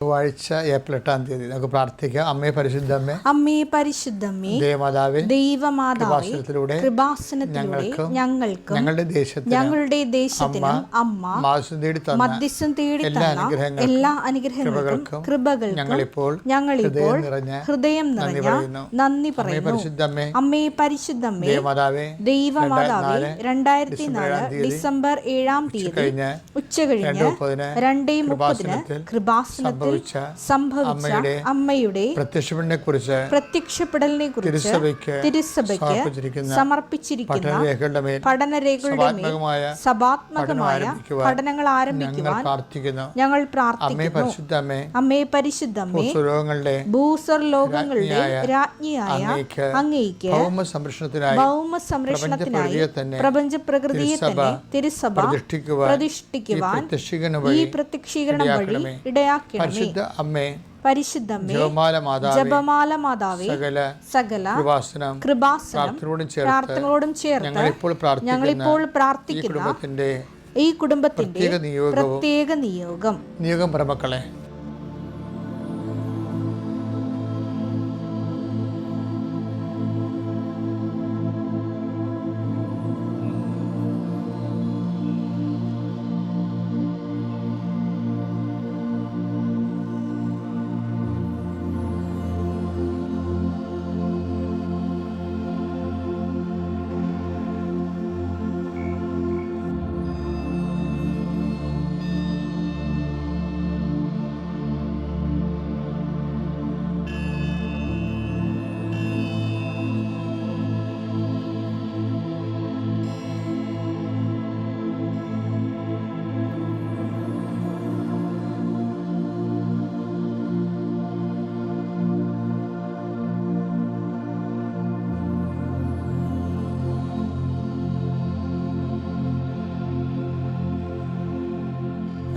ചൊവ്വാഴ്ച ഏപ്രിൽ 8-ാം തീയതി നമുക്ക് പ്രാർത്ഥിക്കാം. അമ്മേ പരിശുദ്ധമ്മേ, അമ്മേ പരിശുദ്ധമ്മേ, ദേവമാതാവേ, ദൈവമാതാവേ, കൃപാസനത്തിലൂടെ ഞങ്ങൾക്ക് ഞങ്ങളുടെ ദേശത്തിനും അമ്മ മധ്യസ്ഥം തേടി തന്ന എല്ലാ അനുഗ്രഹങ്ങൾക്കും കൃപകൾക്കും ഞങ്ങളിപ്പോൾ ഹൃദയം നിറഞ്ഞ നന്ദി പറയുന്നു. അമ്മേ പരിശുദ്ധമ്മേ, ദൈവമാതാവേ, 2004 ഡിസംബർ 7-ാം തീയതി ഉച്ചകഴിഞ്ഞ് 2:30 കൃപാസനത്തിൽ സംഭവിച്ച അമ്മയുടെ പ്രത്യക്ഷപ്പെടലിനെ കുറിച്ച് തിരുസഭയ്ക്ക് സമർപ്പിച്ചിരിക്കുന്ന പഠനരേഖകളുടെ മേൽ സഭാത്മകമായ പഠനങ്ങൾ ആരംഭിക്കുവാൻ ഞങ്ങൾ പ്രാർത്ഥിക്കുന്നു. അമ്മേ പരിശുദ്ധമ്മേ, ഭൂസ്വർലോകങ്ങളുടെ രാജ്ഞിയായ അങ്ങേയ്ക്ക് ഭൗമ സംരക്ഷണത്തിനായി പ്രപഞ്ച പ്രകൃതിയെ തന്നെ തിരുസഭ പ്രതിഷ്ഠിക്കുവാൻ ഈ പ്രത്യക്ഷീകരണം വഴി ഇടയാക്കണം. പരിശുദ്ധമ്മേ, ജപമാല മാതാവേ, സകല കൃപാസനം പ്രാർത്ഥനകളോടും ചേർത്ത് ഞങ്ങളിപ്പോൾ പ്രാർത്ഥിക്കുന്ന ഈ കുടുംബത്തിന്റെ പ്രത്യേക നിയോഗം പ്രമക്കളെ,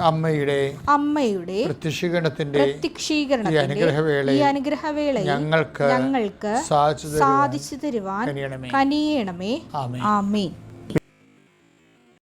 അമ്മയുടെ പ്രത്യക്ഷീകരണത്തിന്റെ ഈ അനുഗ്രഹവേളയിൽ ഞങ്ങൾക്ക് സാധിച്ചു തരുവാൻ കനിയണമേ. ആമേൻ.